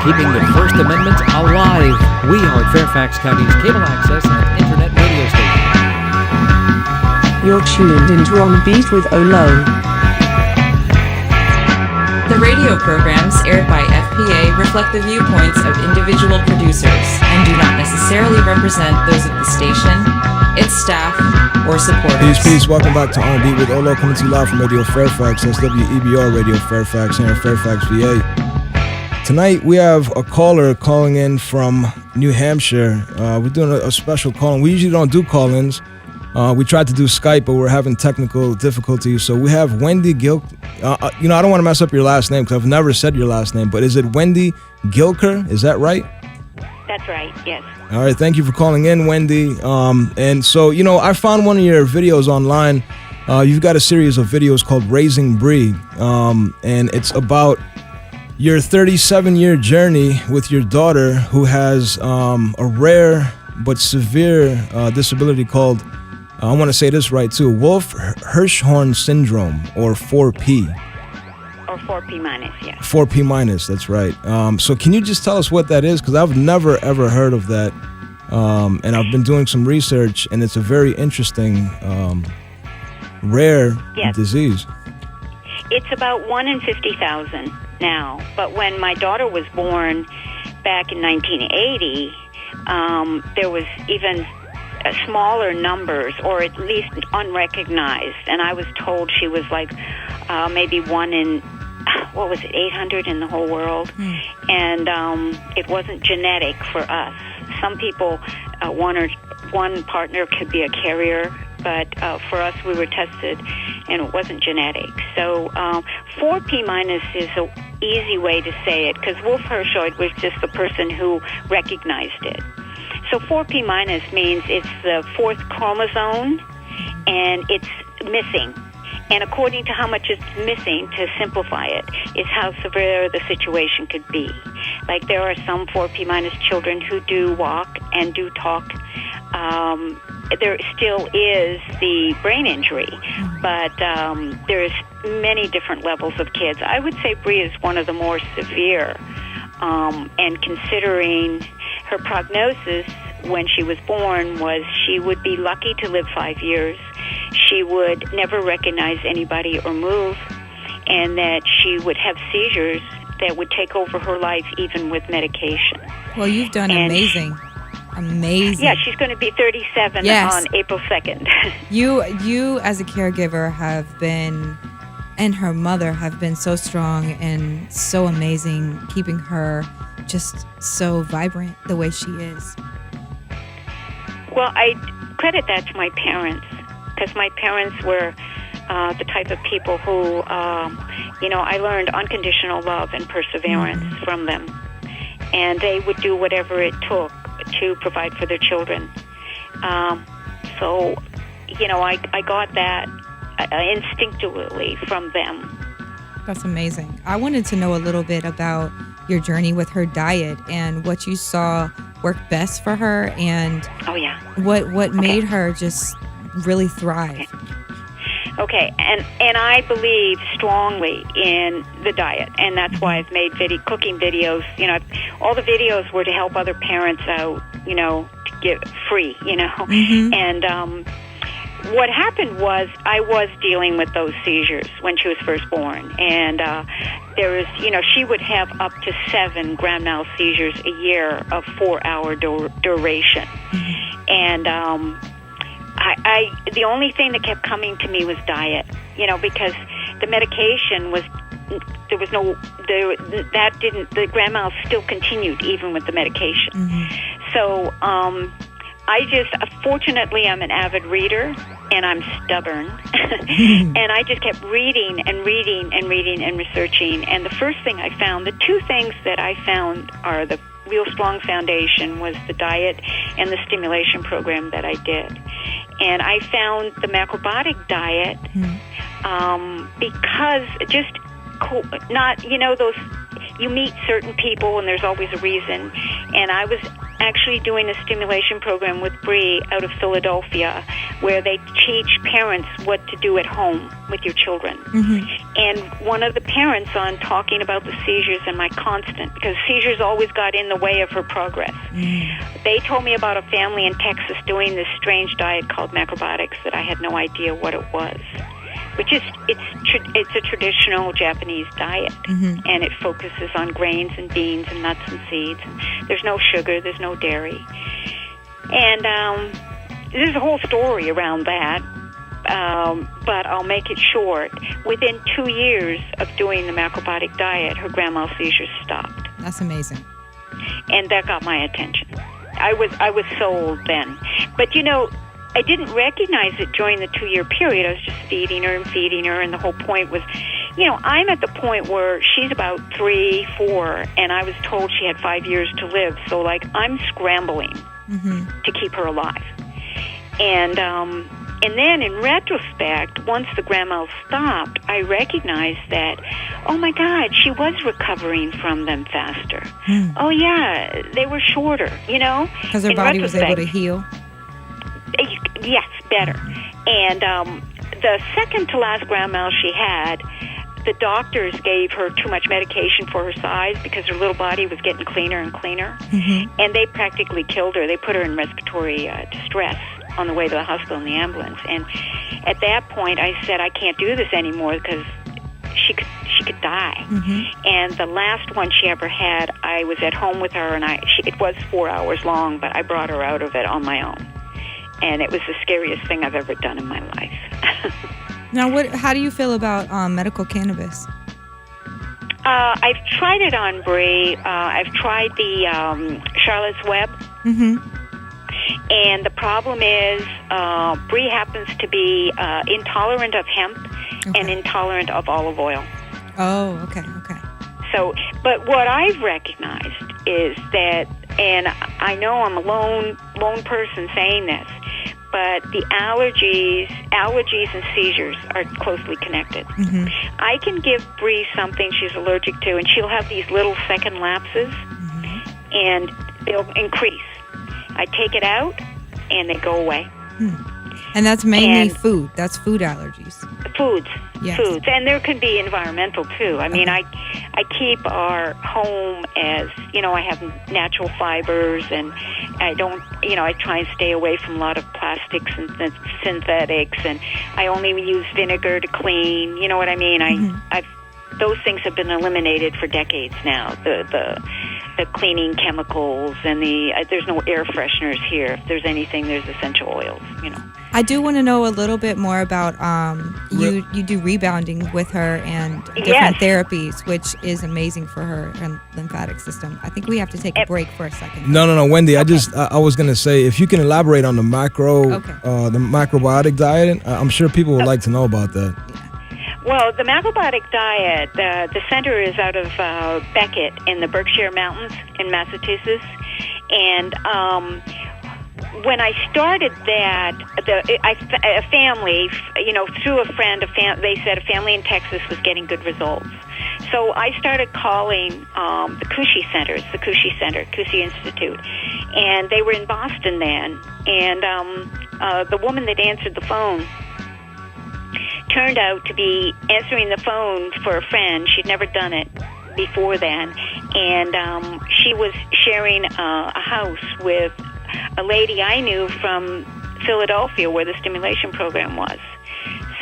keeping the First Amendment alive. We are Fairfax County's cable access and internet radio station. You're tuned into On Beat with OHLOW. The radio programs aired by FPA reflect the viewpoints of individual producers and do not necessarily represent those of the station, its staff, or supporters. Peace. Welcome back to On Beat with OHLOW, coming to you live from Radio Fairfax. That's WEBR Radio Fairfax here in Fairfax, VA. Tonight we have a caller calling in from New Hampshire. We're doing a special call-in. We usually don't do call-ins. We tried to do Skype, but we're having technical difficulties. So we have Wendy Gilker. I don't want to mess up your last name because I've never said your last name, but is it Wendy Gilker? Is that right? That's right, yes. All right, thank you for calling in, Wendy. And so, I found one of your videos online. You've got a series of videos called Raising Bree, and it's about your 37-year journey with your daughter who has a rare but severe disability called, I want to say this right too, Wolf-Hirschhorn syndrome, or 4P. Or 4P minus, yes. 4P minus, that's right. So can you just tell us what that is? Because I've never, ever heard of that. And I've been doing some research, and it's a very interesting, rare disease. It's about 1 in 50,000 now. But when my daughter was born back in 1980, there was even smaller numbers, or at least unrecognized. And I was told she was like maybe 1 in, 800 in the whole world. And it wasn't genetic for us. Some people, one partner could be a carrier, but for us, we were tested, and it wasn't genetic. So 4P minus is an easy way to say it, because Wolf-Hirschhorn was just the person who recognized it. So 4P minus means it's the fourth chromosome, and it's missing. And according to how much it's missing, to simplify it, is how severe the situation could be. Like, there are some 4P minus children who do walk and do talk. There still is the brain injury, but there's many different levels of kids. I would say Bree is one of the more severe, and considering her prognosis when she was born was she would be lucky to live 5 years. She would never recognize anybody or move, and that she would have seizures that would take over her life even with medication. Well, you've done amazing. Yeah, she's going to be 37 on April 2nd. You as a caregiver have been, and her mother have been so strong and so amazing, keeping her just so vibrant the way she is. Well, I credit that to my parents, because my parents were the type of people who, I learned unconditional love and perseverance from them. And they would do whatever it took to provide for their children. So, I got that instinctively from them. That's amazing. I wanted to know a little bit about your journey with her diet and what you saw work best for her, and what made her just really thrive. Okay, and I believe strongly in the diet, and that's why I've made cooking videos. All the videos were to help other parents out, to get free, And what happened was I was dealing with those seizures when she was first born, and there was, she would have up to 7 grand mal seizures a year of 4-hour duration, and I the only thing that kept coming to me was diet, because the medication was, the grand mal still continued even with the medication. So fortunately, I'm an avid reader, and I'm stubborn, and I just kept reading and reading and reading and researching. And the first thing I found, the two things that I found are the real strong foundation, was the diet and the stimulation program that I did. And I found the macrobiotic diet because just not, those, you meet certain people and there's always a reason. And I was actually doing a stimulation program with Bree out of Philadelphia where they teach parents what to do at home with your children. And one of the parents on talking about the seizures and my constant, because seizures always got in the way of her progress. They told me about a family in Texas doing this strange diet called Macrobiotics that I had no idea what it was. Which is, it's a traditional Japanese diet, and it focuses on grains and beans and nuts and seeds. There's no sugar, there's no dairy. And there's a whole story around that, but I'll make it short. Within 2 years of doing the macrobiotic diet, her grand mal seizures stopped. That's amazing. And that got my attention. I was sold then. But, you know, I didn't recognize it during the 2-year period. I was just feeding her, and the whole point was, you know, I'm at the point where she's about 3, 4, and I was told she had 5 years to live. So, like, I'm scrambling to keep her alive. And then in retrospect, once the grand mal stopped, I recognized that, oh my God, she was recovering from them faster. Oh yeah, they were shorter, you know? Because her body was able to heal. Yes, better. And the second to last grand mal she had, the doctors gave her too much medication for her size because her little body was getting cleaner and cleaner. And they practically killed her. They put her in respiratory distress on the way to the hospital in the ambulance. And at that point, I said, I can't do this anymore because she could die. And the last one she ever had, I was at home with her, and it was 4 hours long, but I brought her out of it on my own. And it was the scariest thing I've ever done in my life. Now, how do you feel about medical cannabis? I've tried it on Bree. I've tried the Charlotte's Web. And the problem is Bree happens to be intolerant of hemp and intolerant of olive oil. Oh, okay. So, but what I've recognized is that, and I know I'm a lone person saying this, but the allergies and seizures are closely connected. I can give Bree something she's allergic to, and she'll have these little second lapses, and they'll increase. I take it out, and they go away. And that's mainly food. That's food allergies. Foods. Yes. Foods. And there can be environmental, too. I mean, I keep our home as, you know, I have natural fibers, and I don't, you know, I try and stay away from a lot of plastics and synthetics, and I only use vinegar to clean. You know what I mean? Those things have been eliminated for decades now. The cleaning chemicals and there's no air fresheners here. If there's anything, there's essential oils, you know. I do want to know a little bit more about you do rebounding with her and different therapies, which is amazing for her lymphatic system. I think we have to take a break for a second. No, Wendy. I was gonna say, if you can elaborate on the macrobiotic diet, I'm sure people would like to know about that. Well, the macrobiotic diet, the center is out of Beckett in the Berkshire Mountains in Massachusetts. And when I started that, a family, you know, through a friend, they said a family in Texas was getting good results. So I started calling the Cushy Center. It's the Cushy Center, Cushy Institute. And they were in Boston then. And the woman that answered the phone turned out to be answering the phone for a friend. She'd never done it before then. And she was sharing a house with a lady I knew from Philadelphia where the stimulation program was.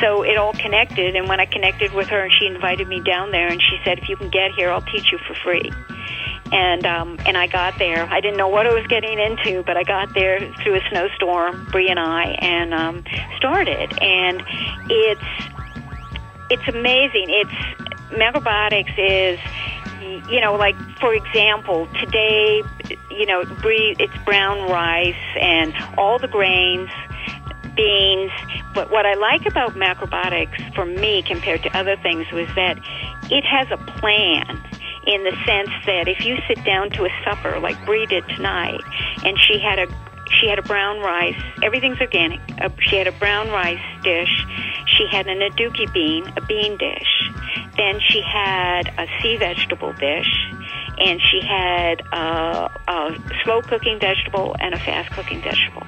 So it all connected, and when I connected with her, she invited me down there, and she said, if you can get here, I'll teach you for free. And I got there. I didn't know what I was getting into, but I got there through a snowstorm, Bree and I, and started. And it's amazing. Macrobiotics is, you know, like, for example, today, you know, Bree, it's brown rice and all the grains, beans. But what I like about macrobiotics for me compared to other things was that it has a plan, in the sense that if you sit down to a supper like Bree did tonight, and she had a brown rice, everything's organic. She had a brown rice dish. She had an aduki bean, a bean dish. Then she had a sea vegetable dish. and she had a slow-cooking vegetable and a fast-cooking vegetable.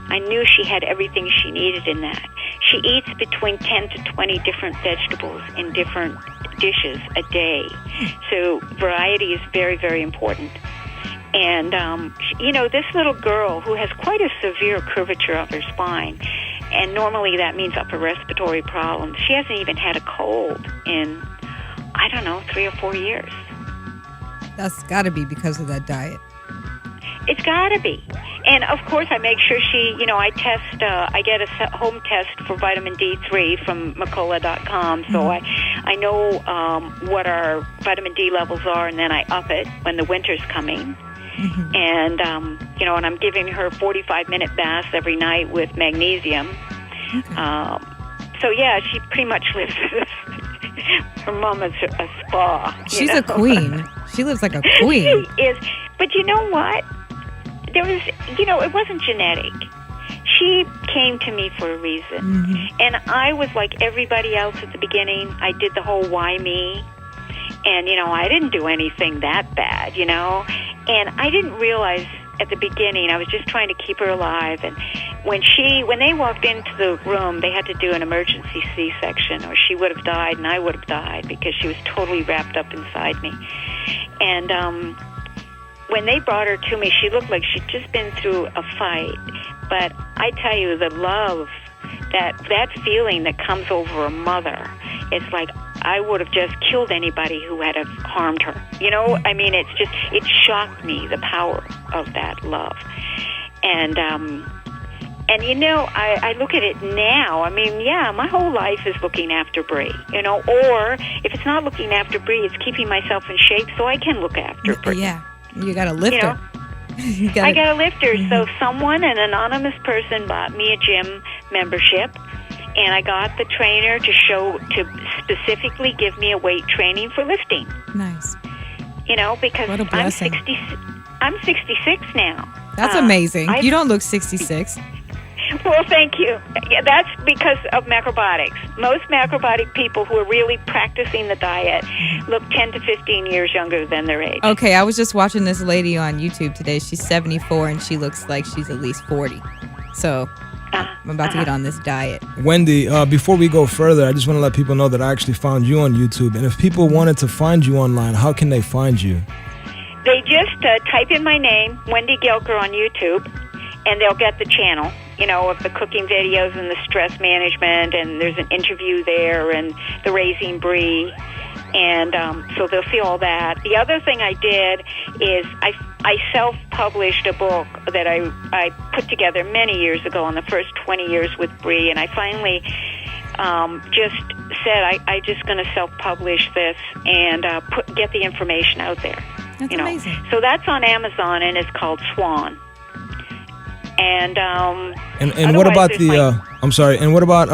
I knew she had everything she needed in that. She eats between 10 to 20 different vegetables in different dishes a day. So variety is very, very important. And, this little girl who has quite a severe curvature of her spine, and normally that means upper respiratory problems, she hasn't even had a cold in, 3 or 4 years. That's got to be because of that diet. It's got to be. And, of course, I make sure I test, I get a home test for vitamin D3 from Macrobiotic.com, so I know what our vitamin D levels are, and then I up it when the winter's coming. Mm-hmm. And, and I'm giving her 45-minute baths every night with magnesium. Okay. She pretty much lives her mom is a spa. She's a queen. She lives like a queen. She is. But you know what? There was, it wasn't genetic. She came to me for a reason. Mm-hmm. And I was like everybody else at the beginning. I did the whole why me. And, I didn't do anything that bad, And I didn't realize at the beginning, I was just trying to keep her alive. And when they walked into the room, they had to do an emergency C-section, or she would have died and I would have died because she was totally wrapped up inside me. And when they brought her to me, she looked like she'd just been through a fight. But I tell you, the love, that feeling that comes over a mother, it's like I would have just killed anybody who had harmed her. It shocked me, the power of that love. And I look at it now. My whole life is looking after Bree, or if it's not looking after Bree, it's keeping myself in shape so I can look after Bree. Yeah, you got to lift her. I got to lift her. Mm-hmm. So an anonymous person bought me a gym membership, and I got the trainer to specifically give me a weight training for lifting. Nice. Because what a blessing. I'm 66 now. That's amazing. You don't look 66. Well, thank you. Yeah, that's because of Macrobiotics. Most Macrobiotic people who are really practicing the diet look 10 to 15 years younger than their age. Okay, I was just watching this lady on YouTube today. She's 74, and she looks like she's at least 40. So I'm about to get on this diet. Wendy, before we go further, I just want to let people know that I actually found you on YouTube. And if people wanted to find you online, how can they find you? They just type in my name, Wendy Gilker, on YouTube, and they'll get the channel, of the cooking videos and the stress management, and there's an interview there, and the Raising Bree, and so they'll see all that. The other thing I did is I self-published a book that I put together many years ago on the first 20 years with Bree, and I finally just said I just going to self-publish this and get the information out there. That's amazing. So that's on Amazon, and it's called Swan. And what about the? I'm sorry. And what about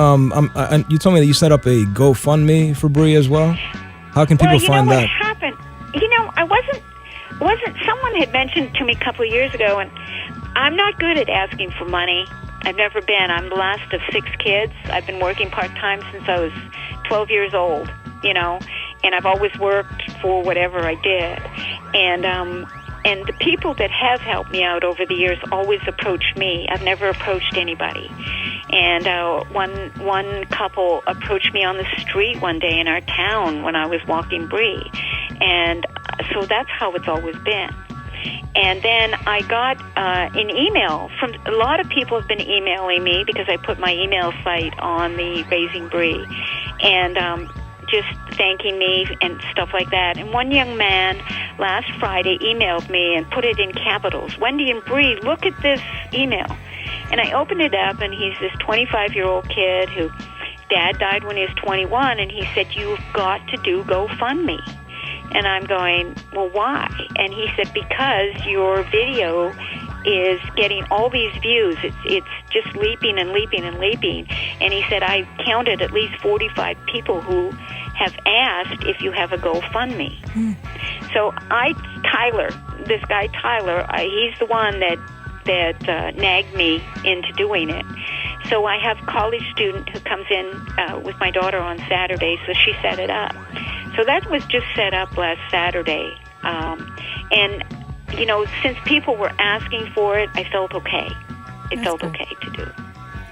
you told me that you set up a GoFundMe for Bree as well. How can people find that? What happened? I wasn't. Someone had mentioned to me a couple of years ago, and I'm not good at asking for money. I've never been. I'm the last of 6 kids. I've been working part-time since I was 12 years old. And I've always worked for whatever I did. And the people that have helped me out over the years always approach me. I've never approached anybody. And one couple approached me on the street one day in our town when I was walking Bree. And so that's how it's always been. And then I got an email from a lot of people have been emailing me because I put my email site on the Raising Bree. And just thanking me and stuff like that. And one young man last Friday emailed me and put it in capitals. Wendy and Bree, look at this email. And I opened it up, and he's this 25-year-old kid who dad died when he was 21, and he said, you've got to do GoFundMe. And I'm going, well, why? And he said, because your video is getting all these views. It's just leaping and leaping and leaping. And he said, I counted at least 45 people who have asked if you have a GoFundMe. So this guy Tyler, he's the one that nagged me into doing it. So I have a college student who comes in with my daughter on Saturday, so she set it up. So that was just set up last Saturday. And, since people were asking for it, I felt okay. It felt okay to do it.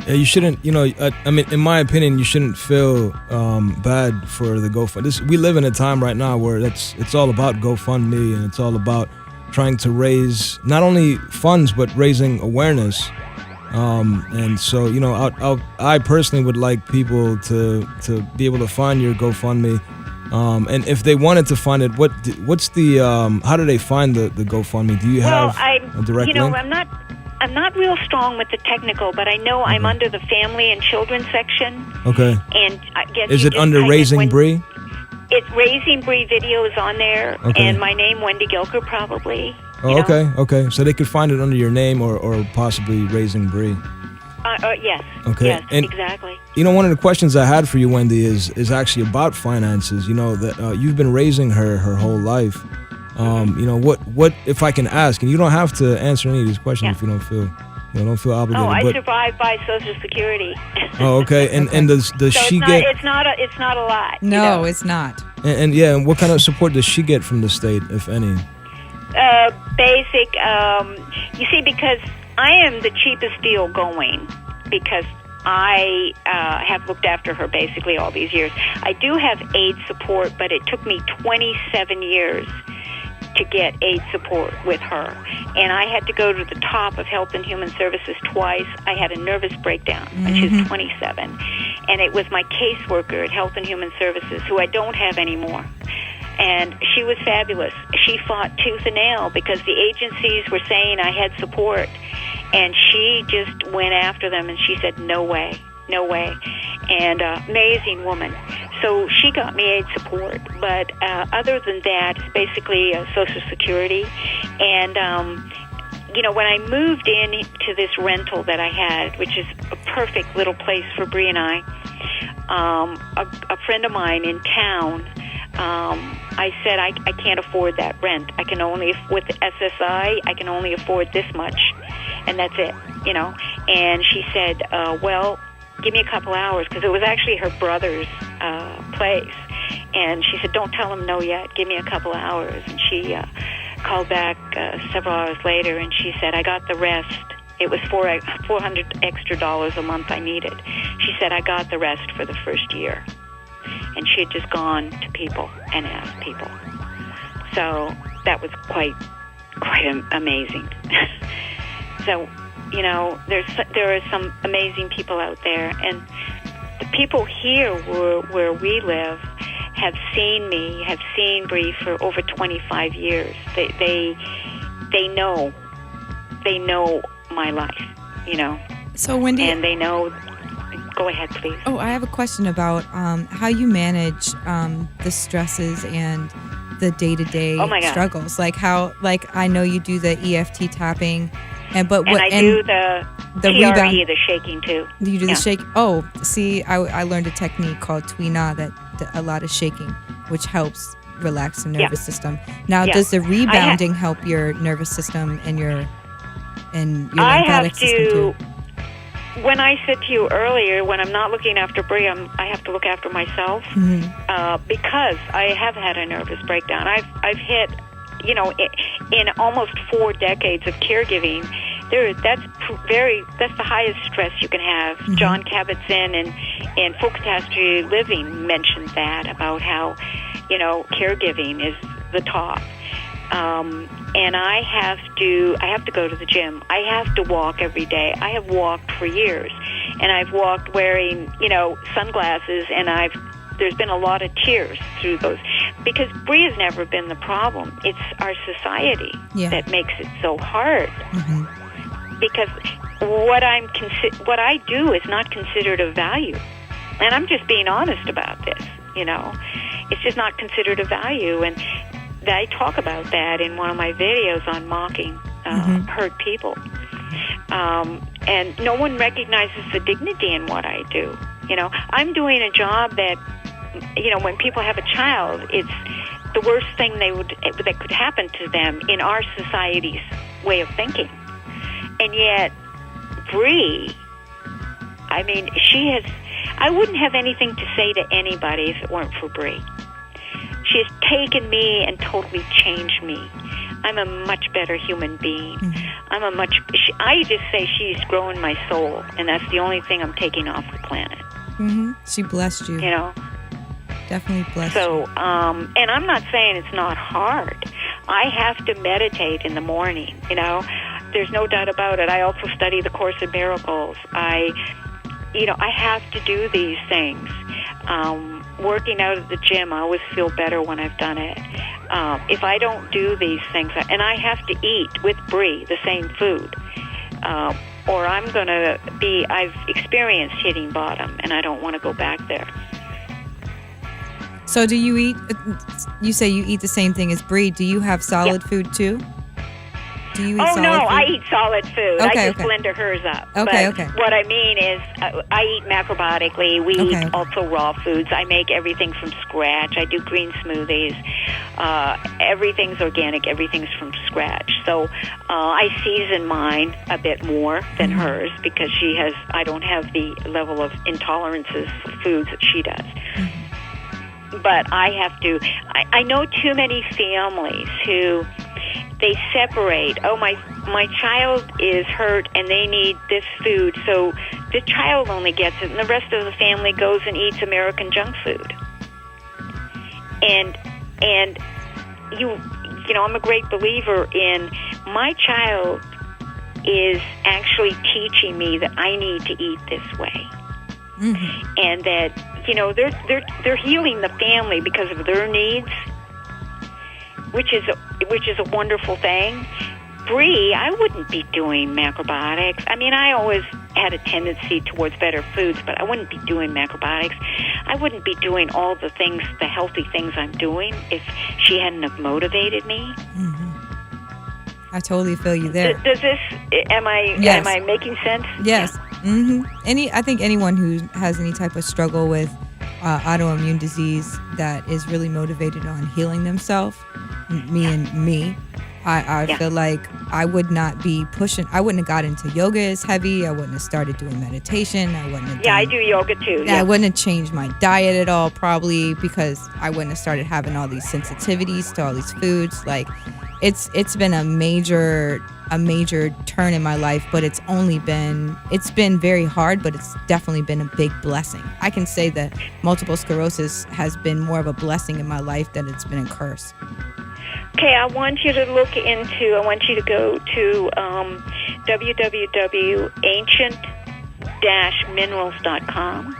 Yeah, you shouldn't, I mean, in my opinion, you shouldn't feel bad for the GoFundMe. We live in a time right now where it's all about GoFundMe, and it's all about trying to raise not only funds, but raising awareness. And so, I personally would like people to be able to find your GoFundMe. And if they wanted to find it, what's the, how do they find the GoFundMe? Do you have a direct link? I'm not real strong with the technical, but I know I'm under the family and children section. Okay. And I guess is it under Raising Bree? It's Raising Bree videos on there, okay. And my name, Wendy Gilker, probably. Oh, okay. So they could find it under your name or possibly Raising Bree. Yes. Okay. Yes, and, exactly. One of the questions I had for you, Wendy, is actually about finances. That you've been raising her whole life. What if I can ask, and you don't have to answer any of these questions if you don't feel obligated. Oh, I survived by Social Security. Oh, okay. And does so she get? It's not a lot. No, it's not. And what kind of support does she get from the state, if any? Basic. You see, because I am the cheapest deal going, because I have looked after her basically all these years. I do have aid support, but it took me 27 years to get aid support with her. And I had to go to the top of Health and Human Services twice. I had a nervous breakdown when she was 27. And it was my caseworker at Health and Human Services, who I don't have anymore. And she was fabulous. She fought tooth and nail because the agencies were saying I had support. And she just went after them, and she said, no way. And amazing woman. So she got me aid support. But other than that, it's basically Social Security. And, when I moved into this rental that I had, which is a perfect little place for Bree and I, a friend of mine in town, I said, I can't afford that rent. I can only, with SSI, I can only afford this much. And that's it, And she said, well, give me a couple hours, because it was actually her brother's place. And she said, don't tell him no yet. Give me a couple hours. And she called back several hours later, and she said, I got the rest. It was $400 extra a month I needed. She said, I got the rest for the first year. And she had just gone to people and asked people. So that was quite amazing. So, there are some amazing people out there, and the people here where we live have seen Bree for over 25 years. They know my life, So Wendy, and they know. Go ahead, please. Oh, I have a question about how you manage the stresses and the day-to-day struggles. I know you do the EFT tapping. I do the TRE, the shaking too. You do the shake. Oh, see, I learned a technique called Twina that a lot of shaking, which helps relax the nervous system. Now, does the rebounding help your nervous system and your lymphatic system too? When I said to you earlier, when I'm not looking after Bree, I have to look after myself, because I have had a nervous breakdown. I've hit. In almost 4 decades of caregiving, that's the highest stress you can have. Mm-hmm. John Kabat-Zinn and Full Catastrophe Living mentioned that, about how, caregiving is the top. And I have to go to the gym. I have to walk every day. I have walked for years, and I've walked wearing, sunglasses, and there's been a lot of tears through those, because Bree has never been the problem. It's our society that makes it so hard. Mm-hmm. Because what I do is not considered of value, and I'm just being honest about this. It's just not considered of value, and I talk about that in one of my videos on mocking hurt people. And no one recognizes the dignity in what I do. I'm doing a job that, when people have a child, it's the worst thing that could happen to them in our society's way of thinking. And yet, Bree, I wouldn't have anything to say to anybody if it weren't for Bree. She has taken me and totally changed me. I'm a much better human being. I just say she's growing my soul, and that's the only thing I'm taking off the planet. Mm-hmm. She blessed you. You know? Definitely blessed you. So, and I'm not saying it's not hard. I have to meditate in the morning, you know? There's no doubt about it. I also study the Course in Miracles. I have to do these things. Working out at the gym, I always feel better when I've done it. If I don't do these things, and I have to eat with Bree the same food, or I'm going to be, I've experienced hitting bottom, and I don't want to go back there. So do you eat, you say you eat the same thing as Bree. Do you have solid food too? Do you eat solid food? I eat solid food. Okay, I just blend hers up. Okay, but what I mean is I eat macrobiotically. We eat also raw foods. I make everything from scratch. I do green smoothies. Everything's organic. Everything's from scratch. So I season mine a bit more than hers because I don't have the level of intolerances for foods that she does. But I have to, I know too many families who, they separate. Oh, my child is hurt and they need this food, so the child only gets it, and the rest of the family goes and eats American junk food. And you know, I'm a great believer in my child is actually teaching me that I need to eat this way, and that, you know, they're healing the family because of their needs, which is a wonderful thing. Bree, I wouldn't be doing macrobiotics. I mean, I always had a tendency towards better foods, but I wouldn't be doing macrobiotics. I wouldn't be doing all the things, the healthy things I'm doing, if she hadn't have motivated me. I totally feel you there. Does this? Am I making sense? Yes. I think anyone who has any type of struggle with autoimmune disease that is really motivated on healing themselves, I feel like I would not be pushing. I wouldn't have got into yoga as heavy. I wouldn't have started doing meditation. I wouldn't have I do yoga too. I wouldn't have changed my diet at all, probably, because I wouldn't have started having all these sensitivities to all these foods. Like, it's been a major turn in my life, but it's been very hard, but it's definitely been a big blessing. I can say that multiple sclerosis has been more of a blessing in my life than it's been a curse. Okay, I want you to go to www.ancient-minerals.com.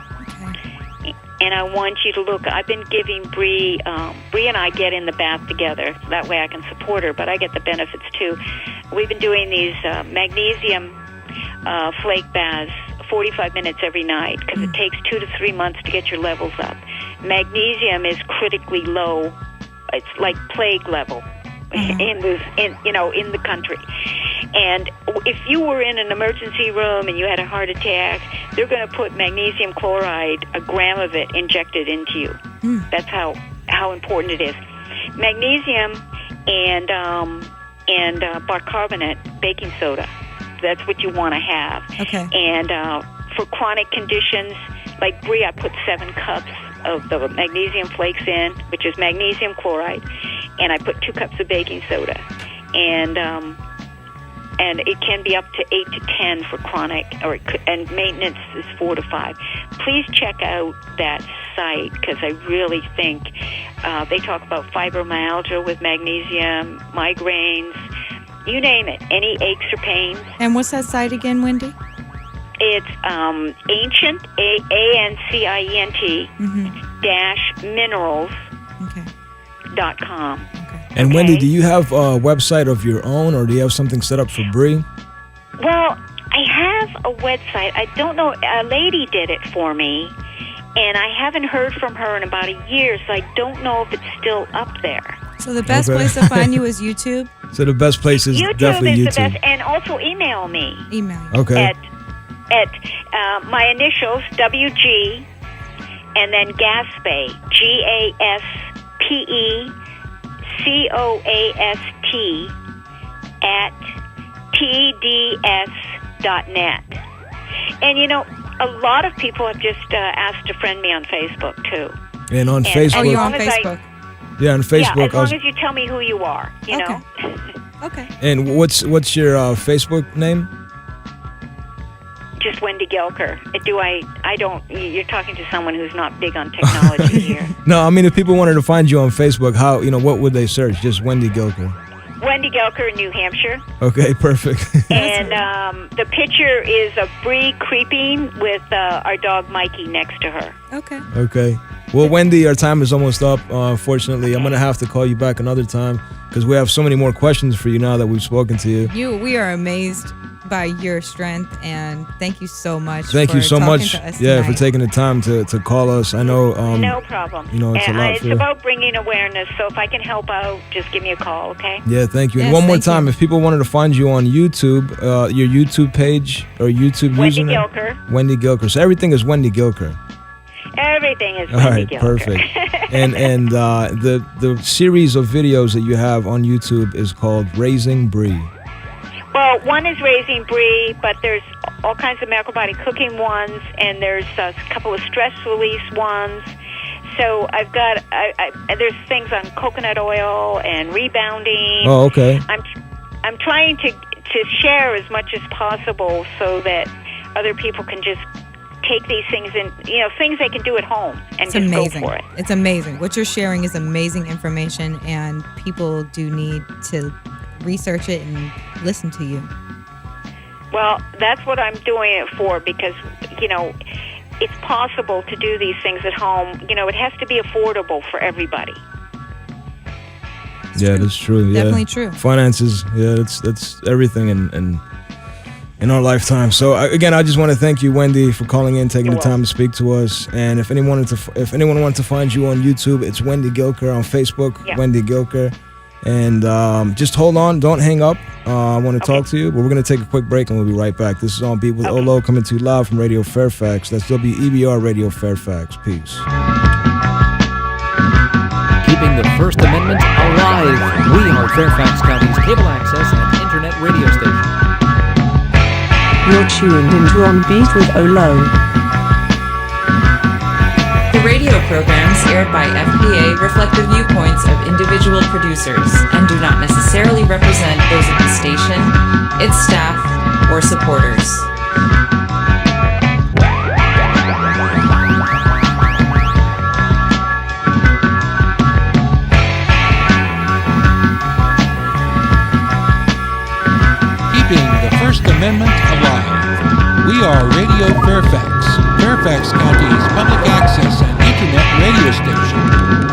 And I want you to look. I've been giving Bree and I get in the bath together. So that way I can support her, but I get the benefits too. We've been doing these magnesium flake baths, 45 minutes every night, because it takes 2 to 3 months to get your levels up. Magnesium is critically low. It's like plague level in the country. And if you were in an emergency room and you had a heart attack, they're going to put magnesium chloride, a gram of it, injected into you. That's how important it is. Magnesium and bicarbonate, baking soda. That's what you want to have. Okay. And for chronic conditions, like Bree, I put 7 cups of the magnesium flakes in, which is magnesium chloride, and I put 2 cups of baking soda. And it can be up to 8 to 10 for chronic, and maintenance is 4 to 5. Please check out that site, because I really think they talk about fibromyalgia with magnesium, migraines, you name it, any aches or pains. And what's that site again, Wendy? It's ancient, ANCIENT, -minerals.com. And Wendy, do you have a website of your own, or do you have something set up for Bree? Well, I have a website. I don't know. A lady did it for me, and I haven't heard from her in about a year, so I don't know if it's still up there. So the best place to find you is YouTube? So the best place is definitely YouTube. The best, and also email me. Okay. At my initials, WG, and then Gaspe, GASPECOAST at TDS.net. And you know, a lot of people have just asked to friend me on Facebook too. And on Facebook. Oh, you're on Facebook. Yeah, on Facebook. Yeah, as long as you tell me who you are, you know. Okay. And what's your Facebook name? Just Wendy Gilker. I don't. You're talking to someone who's not big on technology here. No, I mean, if people wanted to find you on Facebook, how, what would they search? Just Wendy Gilker. Wendy Gilker, New Hampshire. Okay, perfect. And the picture is of Bree creeping with our dog Mikey next to her. Okay. Okay. Well, Wendy, our time is almost up. Unfortunately, I'm going to have to call you back another time because we have so many more questions for you now that we've spoken to you. We are amazed by your strength, and thank you so much. Thank you so much. To us yeah, tonight. for taking the time to call us. I know. No problem. It's a lot. It's about bringing awareness. So if I can help out, just give me a call, okay? Yeah, thank you. And Yes, one more thank time, you. if people wanted to find you on YouTube, your YouTube page or YouTube Wendy username, Gilker. Wendy Gilker. So everything is Wendy Gilker. Everything is All Wendy right, Gilker. perfect. and the series of videos that you have on YouTube is called Raising Bree. Well, one is Raising Bree, but there's all kinds of macrobiotic cooking ones, and there's a couple of stress release ones. So I've got there's things on coconut oil and rebounding. Oh, okay. I'm trying to share as much as possible so that other people can just take these things in, things they can do at home and It's just amazing. go for it. It's amazing. What you're sharing is amazing information, and people do need to research it and listen to you. Well, that's what I'm doing it for because, it's possible to do these things at home. It has to be affordable for everybody. That's true. Yeah. Definitely true. Finances, that's everything in our lifetime. So again, I just want to thank you, Wendy, for calling in, taking the time to speak to us. And if anyone wants to find you on YouTube, it's Wendy Gilker. On Facebook, Wendy Gilker. And just hold on, don't hang up. I want to talk to you, but we're going to take a quick break and we'll be right back. This is On Beat with OHLOW, coming to you live from Radio Fairfax. That's WEBR Radio Fairfax. Peace. Keeping the First Amendment alive. We are Fairfax County's cable access and internet radio station. You're tuned into On Beat with OHLOW. The radio programs aired by FPA reflect the viewpoints of individual producers and do not necessarily represent those of the station, its staff, or supporters. Keeping the First Amendment alive. We are Radio Fairfax, Fairfax County's public access and internet radio station.